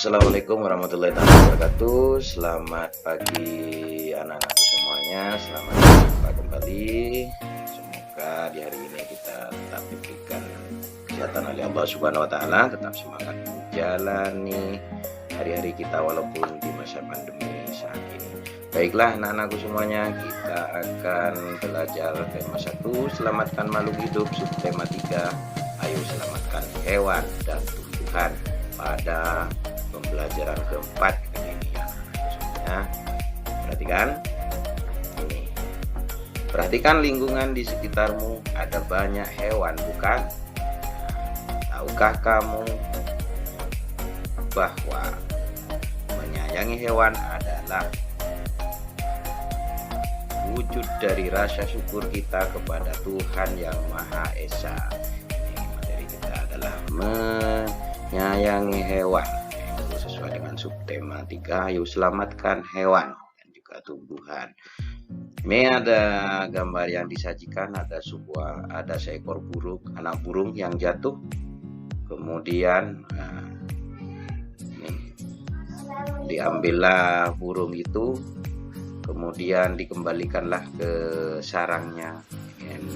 Assalamualaikum warahmatullahi wabarakatuh. Selamat pagi anak-anakku semuanya. Selamat berjumpa kembali. Semoga di hari ini kita tetap diberikan kesehatan oleh Allah Subhanahu wa taala, tetap semangat menjalani hari-hari kita walaupun di masa pandemi saat ini. Baiklah anak-anakku semuanya, kita akan belajar tema 1, selamatkan makhluk hidup, subtema 3, ayo selamatkan hewan dan tumbuhan. Pada pembelajaran keempat ini ya, semuanya perhatikan ini. Perhatikan lingkungan di sekitarmu, ada banyak hewan bukan? Tahukah kamu bahwa menyayangi hewan adalah wujud dari rasa syukur kita kepada Tuhan Yang Maha Esa. Ini materi kita adalah menyayangi hewan. Itu sesuai dengan subtema 3, ayo selamatkan hewan dan juga tumbuhan. Ini ada gambar yang disajikan, ada seekor anak burung yang jatuh. Kemudian ini diambillah burung itu, kemudian dikembalikanlah ke sarangnya.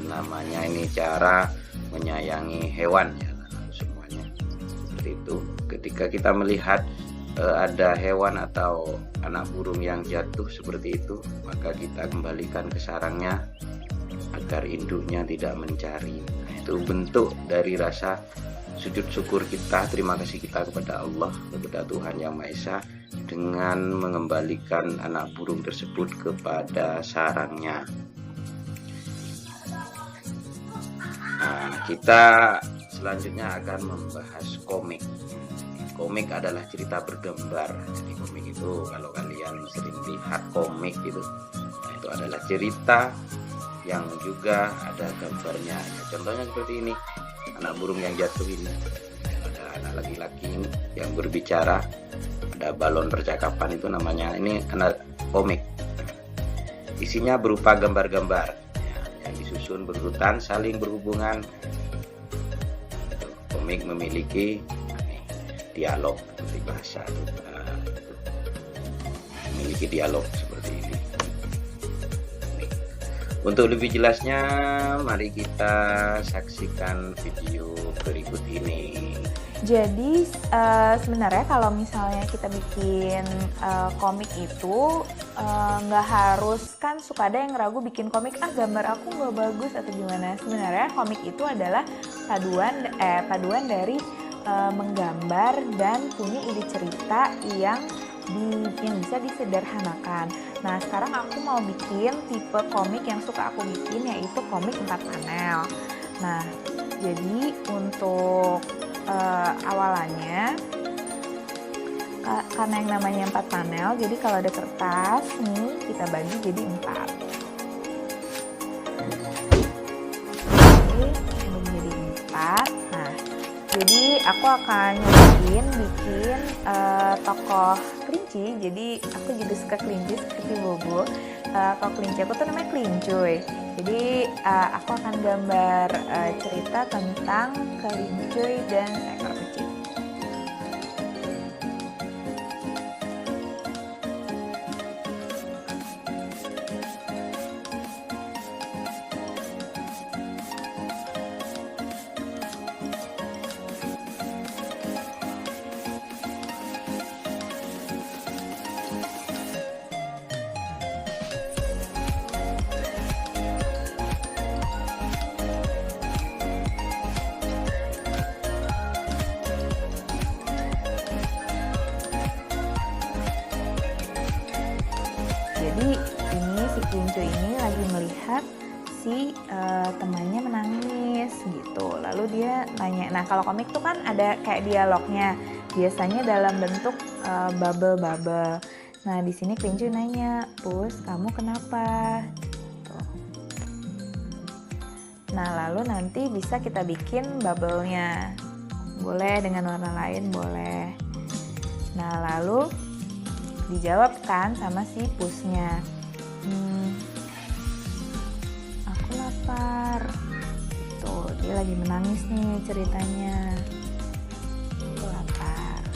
Namanya ini cara menyayangi hewan ya semuanya. Seperti itu. Ketika kita melihat ada hewan atau anak burung yang jatuh seperti itu, maka kita kembalikan ke sarangnya agar induknya tidak mencari. Nah, itu bentuk dari rasa sujud syukur kita, terima kasih kita kepada Allah, kepada Tuhan Yang Maha Esa, dengan mengembalikan anak burung tersebut kepada sarangnya. Nah, kita selanjutnya akan membahas komik. Komik adalah cerita bergambar. Jadi komik itu kalau kalian sering lihat komik itu, nah itu adalah cerita yang juga ada gambarnya. Ya, contohnya seperti ini, anak burung yang jatuh ini. Ada anak laki-laki yang berbicara, ada balon percakapan, itu namanya ini anak komik. Isinya berupa gambar-gambar yang disusun berurutan, saling berhubungan. Komik memiliki dialog seperti bahasa itu, memiliki dialog seperti ini. Untuk lebih jelasnya, mari kita saksikan video berikut ini. Jadi sebenarnya kalau misalnya kita bikin komik itu nggak harus, kan suka ada yang ragu bikin komik, gambar aku nggak bagus atau gimana. Sebenarnya komik itu adalah paduan dari menggambar dan punya ide cerita yang bisa disederhanakan. Nah, sekarang aku mau bikin tipe komik yang suka aku bikin, yaitu komik 4 panel. Nah, jadi untuk awalannya, karena yang namanya 4 panel, jadi kalau ada kertas nih kita bagi jadi 4. Oke, jadi 4. Nah, jadi aku akan bikin tokoh kelinci. Jadi aku juga suka kelinci seperti Bobo. Kalau kelinci aku tuh namanya Kelincuy. Jadi aku akan gambar cerita tentang kelincuy dan seekor kucing. Jadi ini si kelinci ini lagi melihat si temannya menangis gitu. Lalu dia nanya. Nah, kalau komik tuh kan ada kayak dialognya. Biasanya dalam bentuk bubble. Nah, di sini kelinci nanya, "Pus, kamu kenapa?" Tuh. Nah, lalu nanti bisa kita bikin bubble-nya. Boleh dengan warna lain, boleh. Nah, lalu dijawab kan sama si pusnya, aku lapar. Tuh, dia lagi menangis nih ceritanya. Aku lapar.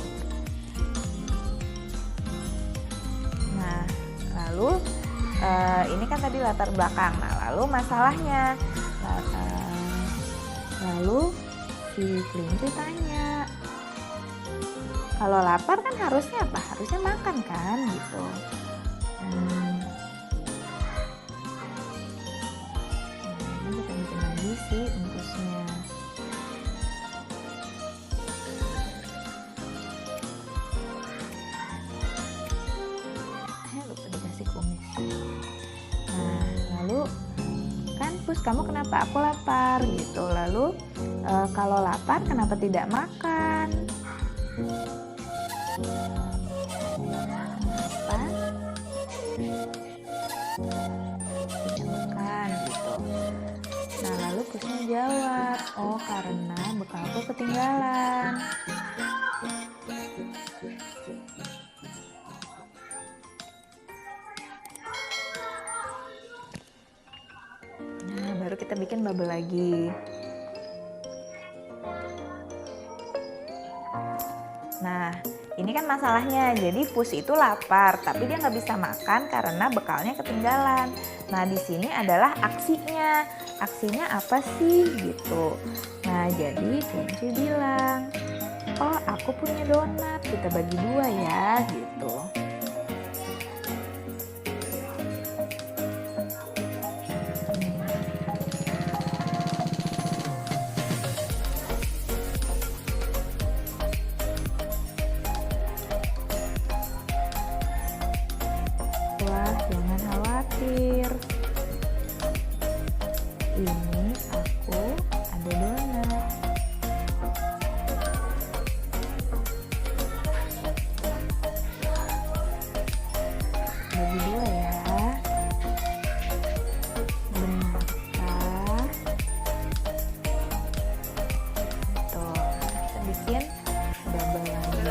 ini kan tadi latar belakang. Nah, lalu masalahnya. Lalu si kelinci tanya, kalau lapar kan harusnya apa? Harusnya makan kan gitu. Ini kita bikin lagi sih infusnya. Lupa dikasih kumis. Nah, lalu kan Pus, kamu kenapa? Aku lapar gitu. Lalu kalau lapar kenapa tidak makan? Kenapa tidak makan gitu. Nah, lalu Pusnya jawab, oh karena bekalku ketinggalan. Nah, baru kita bikin bubble lagi. Nah, ini kan masalahnya. Jadi Pus itu lapar, tapi dia nggak bisa makan karena bekalnya ketinggalan. Nah, di sini adalah aksinya. Aksinya apa sih gitu. Nah, jadi kelinci bilang, oh aku punya donat, kita bagi 2 ya gitu. Wah, jangan khawatir. Ini aku ada donat. Bagi 2 ya. Benarkah? Tuh, kita bikin double lagi.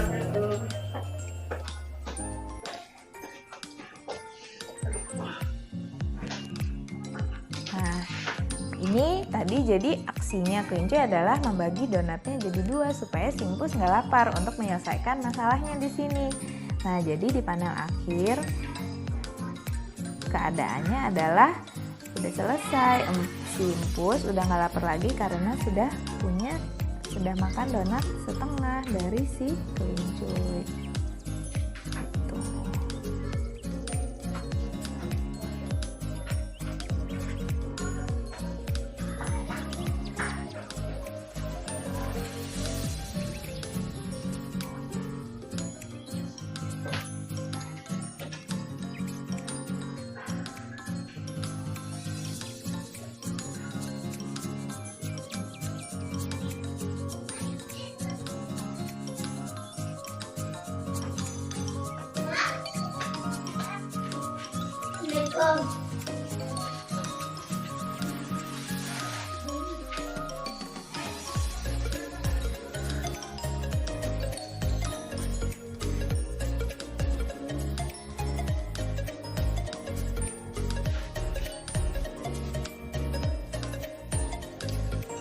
Nah, ini tadi jadi aksinya kelinci adalah membagi donatnya jadi 2 supaya si Pus nggak lapar untuk menyelesaikan masalahnya di sini. Nah, jadi di panel akhir keadaannya adalah sudah selesai. Si Pus udah nggak lapar lagi karena sudah makan donat setengah dari si kelinci.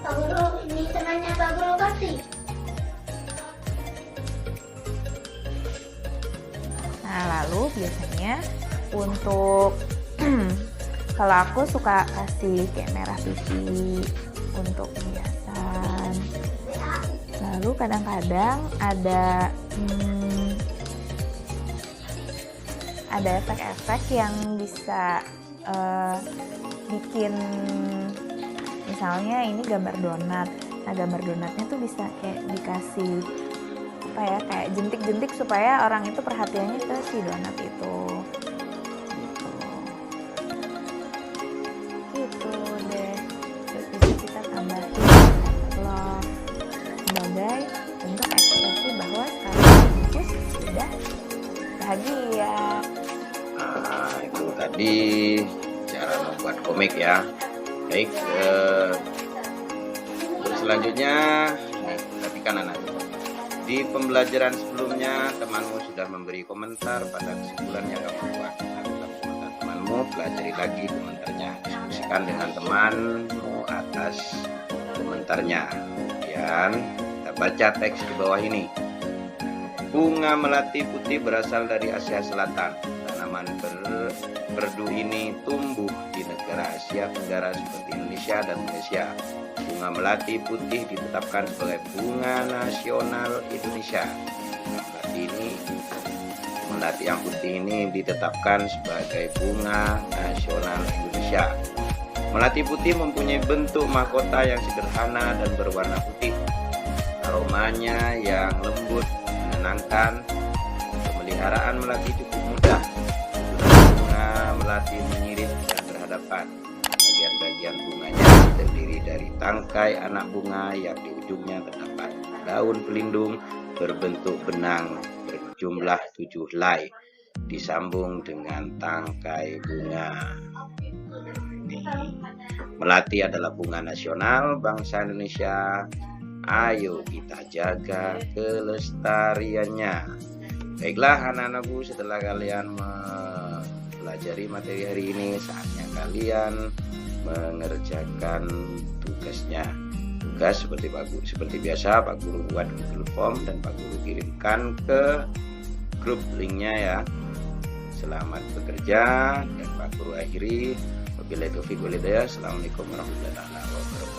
Pak Guru, ini temannya Pak Guru kasih. Nah, lalu biasanya untuk kalau aku suka kasih kayak merah putih untuk hiasan. Lalu kadang-kadang ada efek-efek yang bisa bikin, misalnya ini gambar donat. Nah, gambar donatnya tuh bisa kayak dikasih kayak jentik-jentik supaya orang itu perhatiannya ke si donat itu. Gitu deh. Terus bisa kita tambahin love sebagai bentuk ekspresi bahwa sekarang Pus sudah bahagia. Nah, itu tadi cara membuat komik ya. Baik, untuk selanjutnya, perhatikan anak. Di pembelajaran sebelumnya, temanmu sudah memberi komentar pada kesimpulan yang kamu buat. Dalam komentar temanmu, pelajari lagi komentarnya. Diskusikan dengan temanmu atas komentarnya. Kemudian, kita baca teks di bawah ini. Bunga melati putih berasal dari Asia Selatan. Tanaman tanaman perdu ini tumbuh di negara Asia Tenggara seperti Indonesia dan Malaysia. Bunga melati putih ditetapkan sebagai bunga nasional Indonesia. Melati yang putih ini ditetapkan sebagai bunga nasional Indonesia. Melati putih mempunyai bentuk mahkota yang sederhana dan berwarna putih. Aromanya yang lembut, menenangkan. Pemeliharaan melati cukup mudah. Bunga melati menyirip dan berhadapan. Bagian-bagian bunganya terdiri dari tangkai anak bunga yang di ujungnya terdapat daun pelindung berbentuk benang berjumlah 7 helai disambung dengan tangkai bunga. Melati adalah bunga nasional bangsa Indonesia. Ayo kita jaga kelestariannya. Baiklah anak-anakku, setelah kalian mempelajari materi hari ini, saatnya kalian mengerjakan tugasnya. Tugas seperti biasa Pak Guru buat Google Form dan Pak Guru kirimkan ke grup linknya ya. Selamat bekerja dan Pak Guru akhiri. Wabillahi taufiq wal hidayah. Assalamualaikum warahmatullahi wabarakatuh.